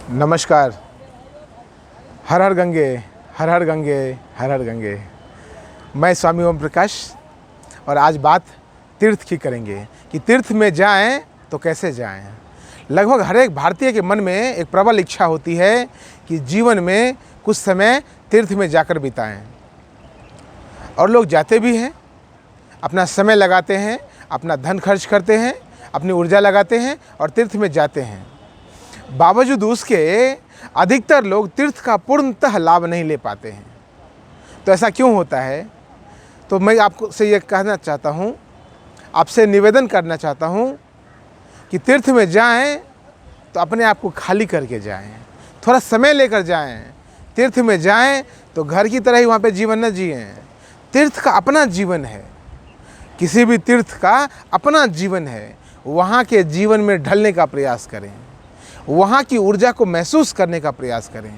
नमस्कार। हर हर गंगे, हर हर गंगे, हर हर गंगे। मैं स्वामी ओम प्रकाश और आज बात तीर्थ की करेंगे कि तीर्थ में जाएं तो कैसे जाएं। लगभग हर एक भारतीय के मन में एक प्रबल इच्छा होती है कि जीवन में कुछ समय तीर्थ में जाकर बिताएं। और लोग जाते भी हैं, अपना समय लगाते हैं, अपना धन खर्च करते हैं, अपनी ऊर्जा लगाते हैं और तीर्थ में जाते हैं। बावजूद उसके अधिकतर लोग तीर्थ का पूर्णतः लाभ नहीं ले पाते हैं। तो ऐसा क्यों होता है? तो मैं आपको से ये कहना चाहता हूँ, आपसे निवेदन करना चाहता हूँ कि तीर्थ में जाएं तो अपने आप को खाली करके जाएं, थोड़ा समय लेकर जाएं। तीर्थ में जाएं तो घर की तरह ही वहाँ पे जीवन न जिएं। तीर्थ का अपना जीवन है, किसी भी तीर्थ का अपना जीवन है। वहाँ के जीवन में ढलने का प्रयास करें, वहाँ की ऊर्जा को महसूस करने का प्रयास करें।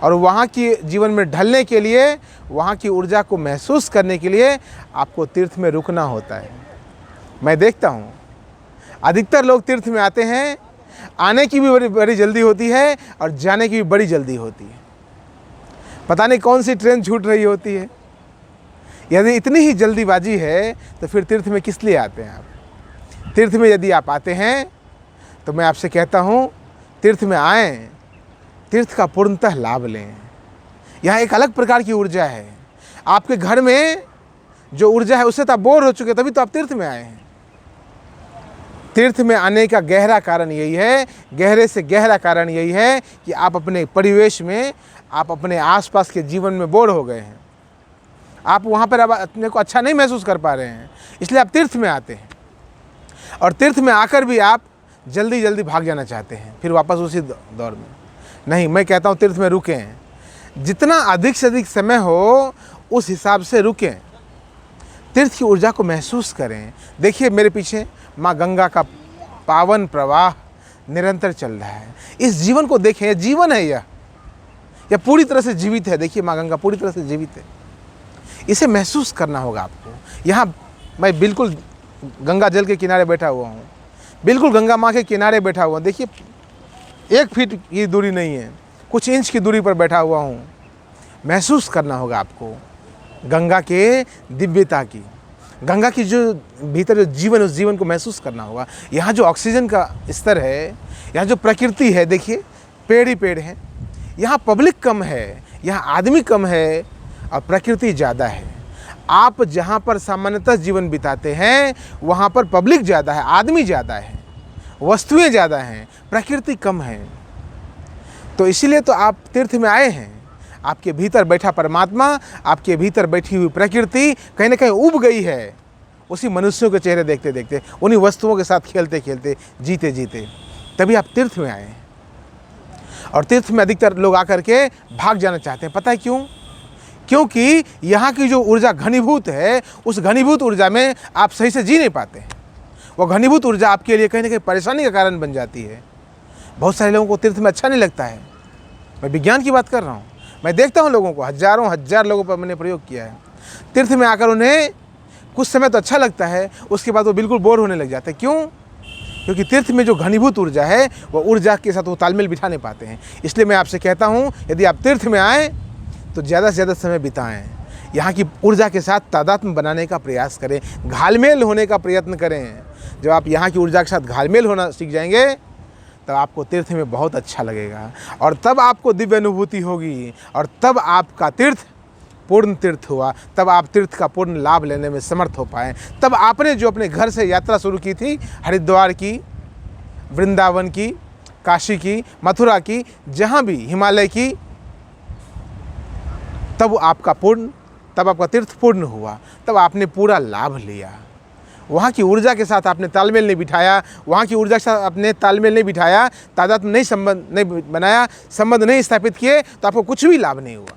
और वहाँ की जीवन में ढलने के लिए, वहाँ की ऊर्जा को महसूस करने के लिए आपको तीर्थ में रुकना होता है। मैं देखता हूँ अधिकतर लोग तीर्थ में आते हैं, आने की भी बड़ी जल्दी होती है और जाने की भी बड़ी जल्दी होती है। पता नहीं कौन सी ट्रेन छूट रही होती है। यदि इतनी ही जल्दीबाजी है तो फिर तीर्थ में किस लिए आते हैं आप? तीर्थ में यदि आप आते हैं तो मैं आपसे कहता हूँ, तीर्थ में आएँ, तीर्थ का पूर्णतः लाभ लें। यहाँ एक अलग प्रकार की ऊर्जा है। आपके घर में जो ऊर्जा है उससे तो आप बोर हो चुके, तभी तो आप तीर्थ में आए हैं। तीर्थ में आने का गहरा कारण यही है, गहरे से गहरा कारण यही है कि आप अपने परिवेश में, आप अपने आसपास के जीवन में बोर हो गए हैं। आप वहाँ पर अब अपने को अच्छा नहीं महसूस कर पा रहे हैं, इसलिए आप तीर्थ में आते हैं। और तीर्थ में आकर भी आप जल्दी जल्दी भाग जाना चाहते हैं, फिर वापस उसी दौर में। नहीं, मैं कहता हूँ तीर्थ में रुकें। जितना अधिक से अधिक समय हो उस हिसाब से रुकें, तीर्थ की ऊर्जा को महसूस करें। देखिए मेरे पीछे माँ गंगा का पावन प्रवाह निरंतर चल रहा है। इस जीवन को देखें, यह जीवन है, यह पूरी तरह से जीवित है। देखिए माँ गंगा पूरी तरह से जीवित है, इसे महसूस करना होगा आपको। यहाँ मैं बिल्कुल गंगा जल के किनारे बैठा हुआ हूँ, बिल्कुल गंगा माँ के किनारे बैठा हुआ। देखिए 1 फीट की दूरी नहीं है, कुछ इंच की दूरी पर बैठा हुआ हूँ। महसूस करना होगा आपको गंगा के दिव्यता की, गंगा की जो भीतर जो जीवन, उस जीवन को महसूस करना होगा। यहाँ जो ऑक्सीजन का स्तर है, यहाँ जो प्रकृति है, देखिए पेड़ ही पेड़ हैं। यहाँ पब्लिक कम है, यहाँ आदमी कम है और प्रकृति ज़्यादा है। आप जहाँ पर सामान्यतः जीवन बिताते हैं वहाँ पर पब्लिक ज़्यादा है, आदमी ज़्यादा है, वस्तुएं ज़्यादा हैं, प्रकृति कम है। तो इसीलिए तो आप तीर्थ में आए हैं। आपके भीतर बैठा परमात्मा, आपके भीतर बैठी हुई प्रकृति कहीं ना कहीं उब गई है उसी मनुष्यों के चेहरे देखते देखते, उन्हीं वस्तुओं के साथ खेलते खेलते, जीते जीते। तभी आप तीर्थ में आए हैं। और तीर्थ में अधिकतर लोग आकर के भाग जाना चाहते हैं। पता है क्यों? क्योंकि यहाँ की जो ऊर्जा घनीभूत है, उस घनीभूत ऊर्जा में आप सही से जी नहीं पाते हैं। वो घनीभूत ऊर्जा आपके लिए कहीं ना कहीं परेशानी का कारण बन जाती है। बहुत सारे लोगों को तीर्थ में अच्छा नहीं लगता है। मैं विज्ञान की बात कर रहा हूँ। मैं देखता हूँ लोगों को, हजारों हजार लोगों पर मैंने प्रयोग किया है। तीर्थ में आकर उन्हें कुछ समय तो अच्छा लगता है, उसके बाद वो बिल्कुल बोर होने लग जाते हैं। क्यों? क्योंकि तीर्थ में जो घनीभूत ऊर्जा है वो ऊर्जा के साथ वो तालमेल बिठा नहीं पाते हैं। इसलिए मैं आपसे कहता हूँ, यदि आप तीर्थ में आएँ तो ज़्यादा से ज़्यादा समय बिताएं। यहाँ की ऊर्जा के साथ तादात्म्य बनाने का प्रयास करें, घालमेल होने का प्रयत्न करें। जब आप यहाँ की ऊर्जा के साथ घालमेल होना सीख जाएंगे तब आपको तीर्थ में बहुत अच्छा लगेगा और तब आपको दिव्य अनुभूति होगी और तब आपका तीर्थ पूर्ण तीर्थ हुआ। तब आप तीर्थ का पूर्ण लाभ लेने में समर्थ हो पाएँ। तब आपने जो अपने घर से यात्रा शुरू की थी, हरिद्वार की, वृंदावन की, काशी की, मथुरा की, जहाँ भी, हिमालय की, तब आपका तीर्थ पूर्ण हुआ। तब आपने पूरा लाभ लिया। वहाँ की ऊर्जा के साथ आपने तालमेल नहीं बिठाया, वहाँ की ऊर्जा के साथ आपने तालमेल नहीं बिठाया, तादात्म्य नहीं, संबंध नहीं बनाया, संबंध नहीं स्थापित किए, तो आपको कुछ भी लाभ नहीं हुआ।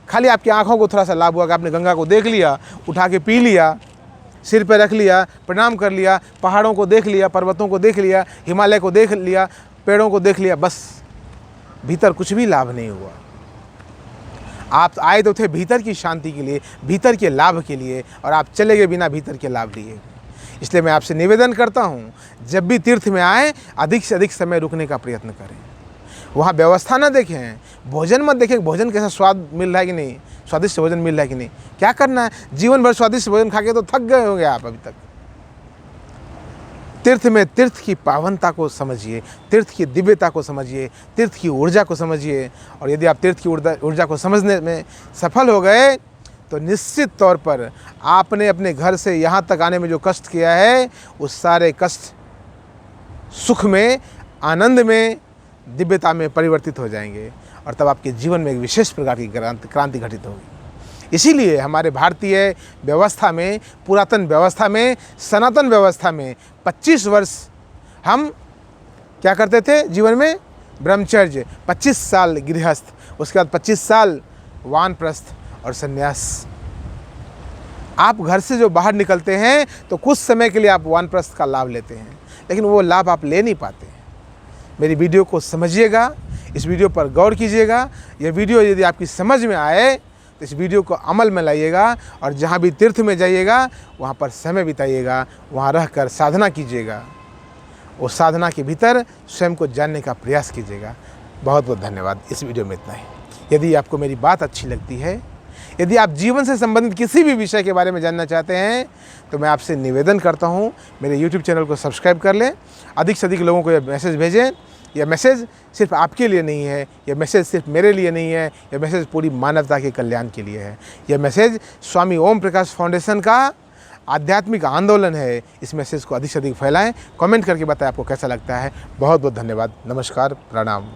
खाली आपकी आँखों को थोड़ा सा लाभ हुआ कि आपने गंगा को देख लिया, उठा के पी लिया, सिर पर रख लिया, प्रणाम कर लिया, पहाड़ों को देख लिया, पर्वतों को देख लिया, हिमालय को देख लिया, पेड़ों को देख लिया, बस। भीतर कुछ भी लाभ नहीं हुआ। आप आए तो थे भीतर की शांति के लिए, भीतर के लाभ के लिए, और आप चले गए बिना भीतर के लाभ लिए। इसलिए मैं आपसे निवेदन करता हूँ, जब भी तीर्थ में आए अधिक से अधिक समय रुकने का प्रयत्न करें। वहाँ व्यवस्था ना देखें, भोजन मत देखें, भोजन कैसा स्वाद मिल रहा है कि नहीं, स्वादिष्ट भोजन मिल रहा है कि नहीं। क्या करना है, जीवन भर स्वादिष्ट भोजन खा के तो थक गए होंगे आप अभी तक। तीर्थ में तीर्थ की पावनता को समझिए, तीर्थ की दिव्यता को समझिए, तीर्थ की ऊर्जा को समझिए। और यदि आप तीर्थ की ऊर्जा को समझने में सफल हो गए तो निश्चित तौर पर आपने अपने घर से यहाँ तक आने में जो कष्ट किया है, उस सारे कष्ट सुख में, आनंद में, दिव्यता में परिवर्तित हो जाएंगे। और तब आपके जीवन में एक विशेष प्रकार की क्रांति घटित होगी। इसीलिए हमारे भारतीय व्यवस्था में, पुरातन व्यवस्था में, सनातन व्यवस्था में 25 वर्ष हम क्या करते थे जीवन में, ब्रह्मचर्य, 25 साल गृहस्थ, उसके बाद 25 साल वानप्रस्थ और संन्यास। आप घर से जो बाहर निकलते हैं तो कुछ समय के लिए आप वानप्रस्थ का लाभ लेते हैं, लेकिन वो लाभ आप ले नहीं पाते। मेरी वीडियो को समझिएगा, इस वीडियो पर गौर कीजिएगा। यह वीडियो यदि आपकी समझ में आए तो इस वीडियो को अमल में लाइएगा और जहाँ भी तीर्थ में जाइएगा वहाँ पर समय बिताइएगा, वहाँ रहकर साधना कीजिएगा। उस साधना के भीतर स्वयं को जानने का प्रयास कीजिएगा। बहुत बहुत धन्यवाद। इस वीडियो में इतना ही। यदि आपको मेरी बात अच्छी लगती है, यदि आप जीवन से संबंधित किसी भी विषय के बारे में जानना चाहते हैं, तो मैं आपसे निवेदन करता हूँ, मेरे YouTube चैनल को सब्सक्राइब कर लें, अधिक से अधिक लोगों को यह मैसेज भेजें। यह मैसेज सिर्फ आपके लिए नहीं है, यह मैसेज सिर्फ मेरे लिए नहीं है, यह मैसेज पूरी मानवता के कल्याण के लिए है। यह मैसेज स्वामी ओम प्रकाश फाउंडेशन का आध्यात्मिक आंदोलन है। इस मैसेज को अधिक से अधिक फैलाएं। कमेंट करके बताएं आपको कैसा लगता है। बहुत बहुत धन्यवाद। नमस्कार, प्रणाम।